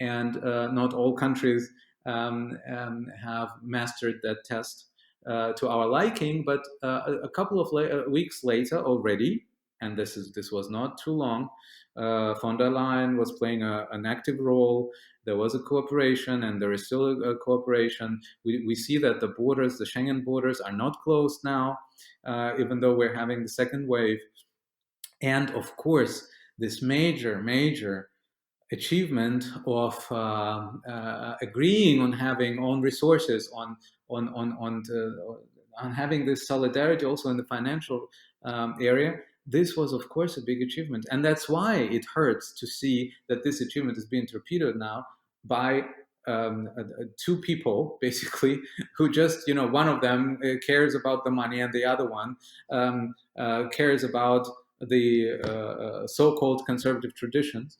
S4: and not all countries have mastered that test to our liking. But a couple of weeks later already, and this was not too long, von der Leyen was playing an active role. There was a cooperation, and there is still a cooperation. We see that the borders, the Schengen borders, are not closed now, even though we're having the second wave. And of course, this major achievement of agreeing on having own resources, on having this solidarity also in the financial area. This was, of course, a big achievement. And that's why it hurts to see that this achievement is being torpedoed now by two people, basically, who just, one of them cares about the money, and the other one cares about the so-called conservative traditions.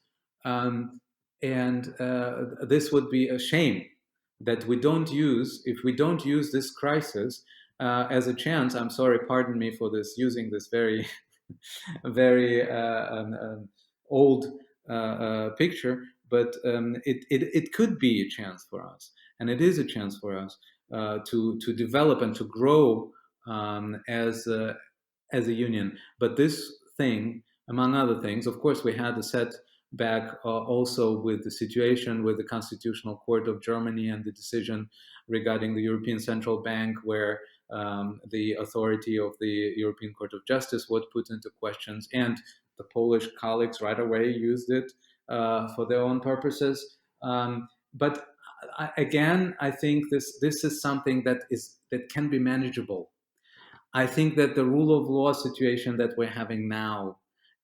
S4: This would be a shame that if we don't use this crisis as a chance. I'm sorry, pardon me for this, using this very old picture, but it could be a chance for us, and it is a chance for us to develop and to grow as a union. But this thing, among other things, of course, we had a setback also with the situation with the Constitutional Court of Germany and the decision regarding the European Central Bank, where the authority of the European Court of Justice was put into questions, and the Polish colleagues right away used it for their own purposes. But again, I think this is something that can be manageable. I think that the rule of law situation that we're having now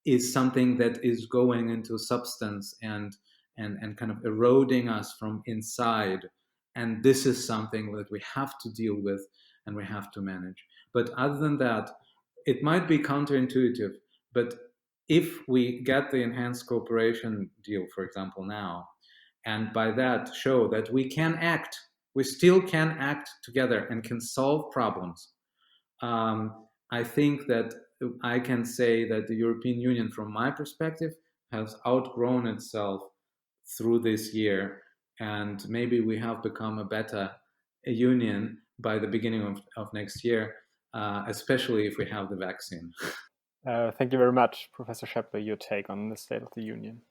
S4: is something that is going into substance and kind of eroding us from inside. And this is something that we have to deal with and we have to manage. But other than that, it might be counterintuitive, but if we get the enhanced cooperation deal, for example, now, and by that show that we still can act together and can solve problems, I think that I can say that the European Union, from my perspective, has outgrown itself through this year, and maybe we have become a better union by the beginning of next year, especially if we have the vaccine.
S2: Thank you very much, Professor Scheppeler, your take on the State of the Union.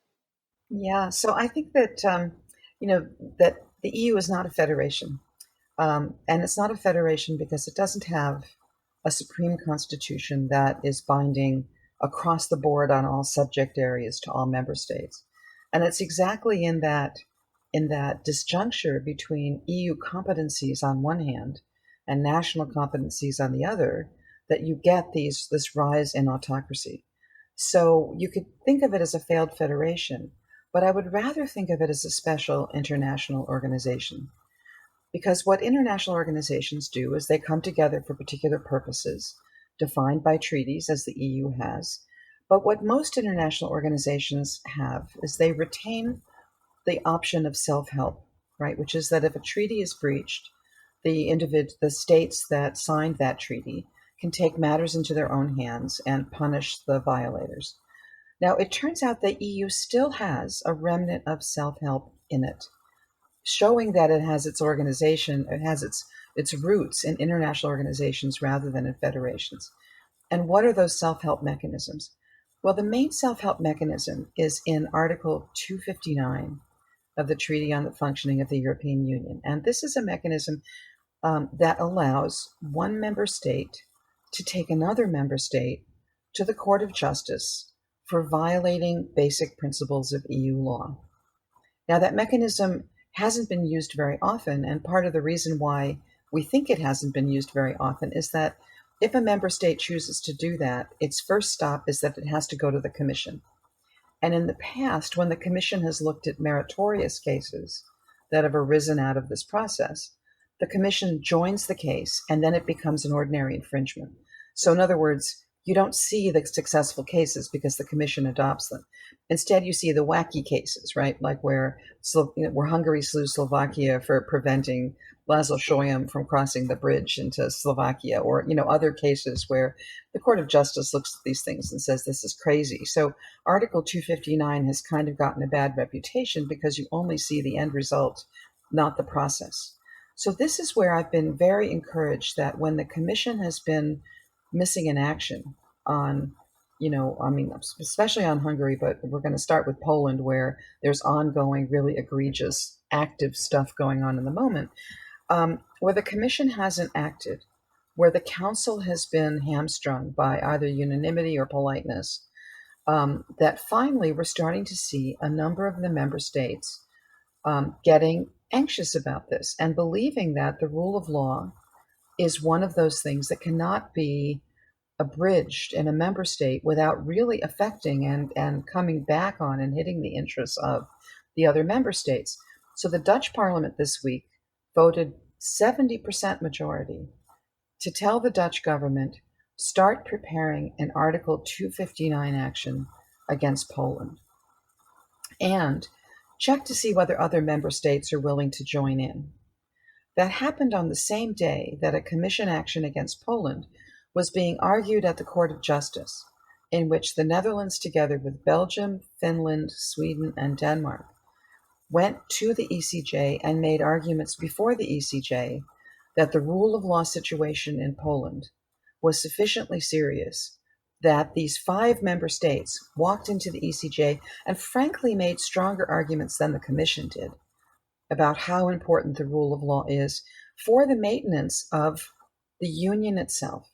S3: Yeah, so I think that, that the EU is not a federation. And it's not a federation because it doesn't have a supreme constitution that is binding across the board on all subject areas to all member states. And it's exactly in that disjuncture between EU competencies on one hand and national competencies on the other that you get this rise in autocracy. So you could think of it as a failed federation, but I would rather think of it as a special international organization. Because what international organizations do is they come together for particular purposes, defined by treaties, as the EU has. But what most international organizations have is they retain the option of self-help, right? Which is that if a treaty is breached, the states that signed that treaty can take matters into their own hands and punish the violators. Now, it turns out the EU still has a remnant of self-help in it, showing that it has its organization, it has its roots in international organizations rather than in federations. And what are those self-help mechanisms? Well, the main self-help mechanism is in Article 259 of the Treaty on the Functioning of the European Union. And this is a mechanism that allows one member state to take another member state to the Court of Justice for violating basic principles of EU law. Now, that mechanism hasn't been used very often, and part of the reason why we think it hasn't been used very often is that if a member state chooses to do that, its first stop is that it has to go to the Commission. And in the past, when the Commission has looked at meritorious cases that have arisen out of this process, the Commission joins the case and then it becomes an ordinary infringement. So in other words, you don't see the successful cases because the Commission adopts them. Instead, you see the wacky cases, right? Like where Hungary slew Slovakia for preventing Laszlo Solyom from crossing the bridge into Slovakia, or other cases where the Court of Justice looks at these things and says this is crazy. So Article 259 has kind of gotten a bad reputation because you only see the end result, not the process. So this is where I've been very encouraged that when the Commission has been missing in action on, especially on Hungary, but we're going to start with Poland, where there's ongoing, really egregious, active stuff going on in the moment, where the Commission hasn't acted, where the Council has been hamstrung by either unanimity or politeness, that finally we're starting to see a number of the member states getting anxious about this and believing that the rule of law is one of those things that cannot be abridged in a member state without really affecting and coming back on and hitting the interests of the other member states. So the Dutch parliament this week voted 70% majority to tell the Dutch government, start preparing an Article 259 action against Poland and check to see whether other member states are willing to join in. That happened on the same day that a Commission action against Poland was being argued at the Court of Justice, in which the Netherlands, together with Belgium, Finland, Sweden, and Denmark, went to the ECJ and made arguments before the ECJ that the rule of law situation in Poland was sufficiently serious that these 5 member states walked into the ECJ and frankly made stronger arguments than the Commission did about how important the rule of law is for the maintenance of the Union itself.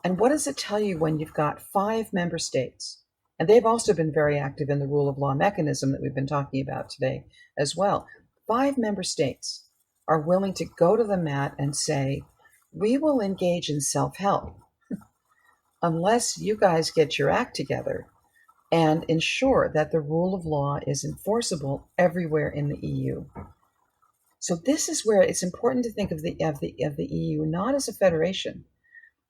S3: And what does it tell you when you've got 5 member states? And they've also been very active in the rule of law mechanism that we've been talking about today as well. 5 member states are willing to go to the mat and say, we will engage in self-help unless you guys get your act together and ensure that the rule of law is enforceable everywhere in the EU. So this is where it's important to think of the EU not as a federation,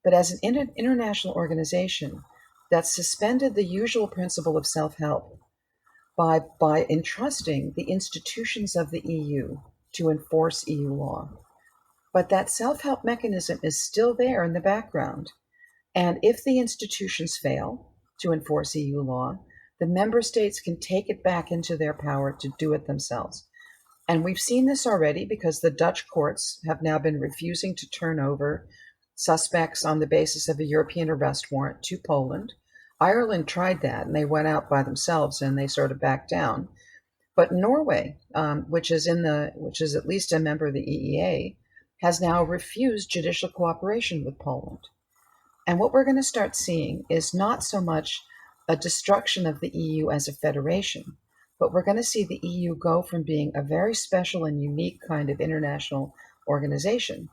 S3: but as an international organization that suspended the usual principle of self-help by entrusting the institutions of the EU to enforce EU law. But that self-help mechanism is still there in the background. And if the institutions fail to enforce EU law, the member states can take it back into their power to do it themselves. And we've seen this already because the Dutch courts have now been refusing to turn over suspects on the basis of a European arrest warrant to Poland. Ireland tried that and they went out by themselves and they sort of backed down. But Norway, which is at least a member of the EEA, has now refused judicial cooperation with Poland. And what we're going to start seeing is not so much a destruction of the EU as a federation, but we're going to see the EU go from being a very special and unique kind of international organization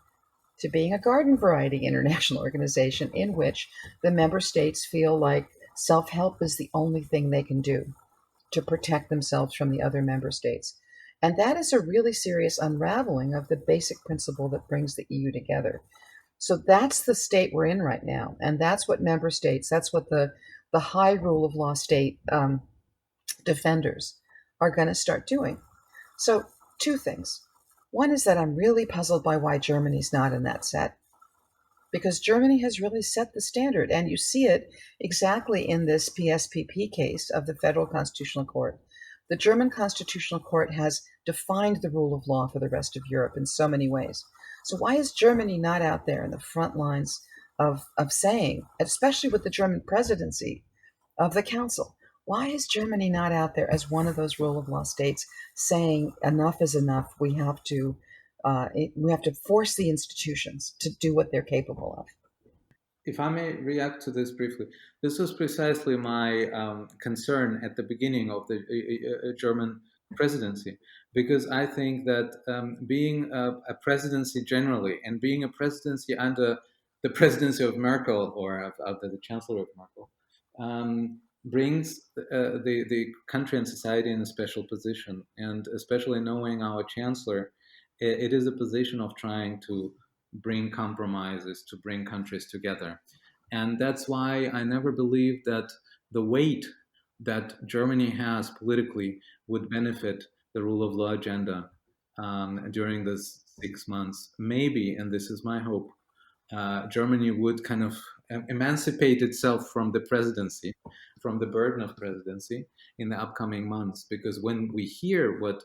S3: to being a garden variety international organization in which the member states feel like self-help is the only thing they can do to protect themselves from the other member states. And that is a really serious unraveling of the basic principle that brings the EU together. So that's the state we're in right now. And that's what member states, that's what the high rule of law state defenders are going to start doing. So 2 things. One is that I'm really puzzled by why Germany's not in that set, because Germany has really set the standard. And you see it exactly in this PSPP case of the Federal Constitutional Court. The German Constitutional Court has defined the rule of law for the rest of Europe in so many ways. So why is Germany not out there in the front lines of saying, especially with the German presidency of the Council, why is Germany not out there as one of those rule of law states saying enough is enough? We have to force the institutions to do what they're capable of.
S4: If I may react to this briefly, this was precisely my concern at the beginning of the German presidency, because I think that being a presidency generally and being a presidency under the presidency of Merkel or under the Chancellor of Merkel brings the country and society in a special position. And especially knowing our Chancellor, it is a position of trying to bring compromises, to bring countries together. And that's why I never believed that the weight that Germany has politically would benefit the rule of law agenda during this 6 months. Maybe, and this is my hope, Germany would kind of emancipate itself from the presidency, from the burden of presidency in the upcoming months. Because when we hear what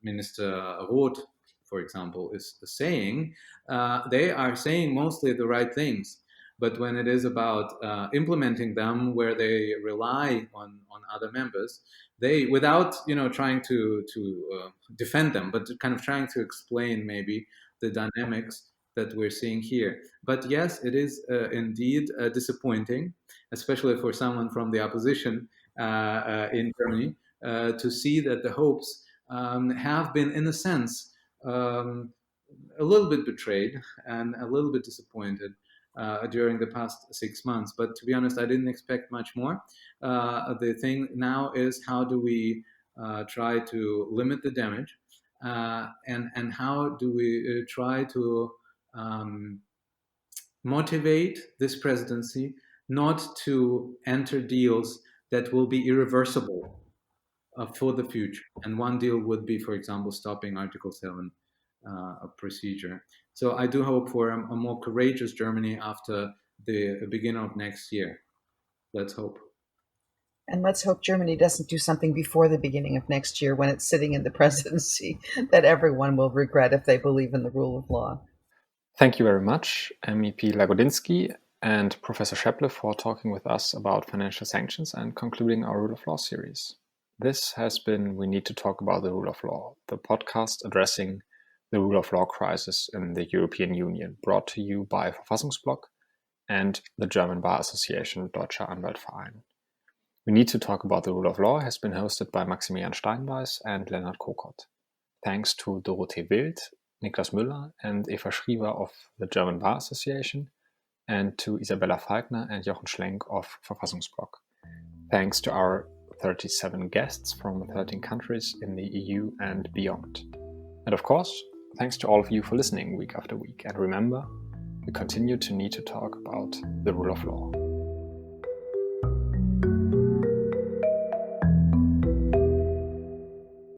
S4: Minister Roth, for example, is saying, they are saying mostly the right things. But when it is about implementing them, where they rely on other members, they, without trying to defend them, but kind of trying to explain maybe the dynamics that we're seeing here. But yes, it is indeed disappointing, especially for someone from the opposition in Germany, to see that the hopes have been, in a sense, a little bit betrayed and a little bit disappointed during the past 6 months. But to be honest, I didn't expect much more. The thing now is, how do we try to limit the damage, and how do we try to motivate this presidency not to enter deals that will be irreversible for the future. And one deal would be, for example, stopping Article 7 procedure. So I do hope for a more courageous Germany after the beginning of next year. Let's hope.
S3: And let's hope Germany doesn't do something before the beginning of next year, when it's sitting in the presidency, that everyone will regret if they believe in the rule of law.
S2: Thank you very much, MEP Lagodinsky and Professor Schepppele, for talking with us about financial sanctions and concluding our Rule of Law series. This has been We Need to Talk About the Rule of Law, the podcast addressing the rule of law crisis in the European Union, brought to you by Verfassungsblog and the German Bar Association Deutscher Anwaltverein. We Need to Talk About the Rule of Law has been hosted by Maximilian Steinbeiß and LENNART KOKOTT. Thanks to Dorothee Wild, Niklas Müller and Eva Schriever of the German Bar Association, and to Isabella Falkner and Jochen Schlenk of Verfassungsblog. Thanks to our 37 guests from 13 countries in the EU and beyond. And of course, thanks to all of you for listening week after week. And remember, we continue to need to talk about the rule of law.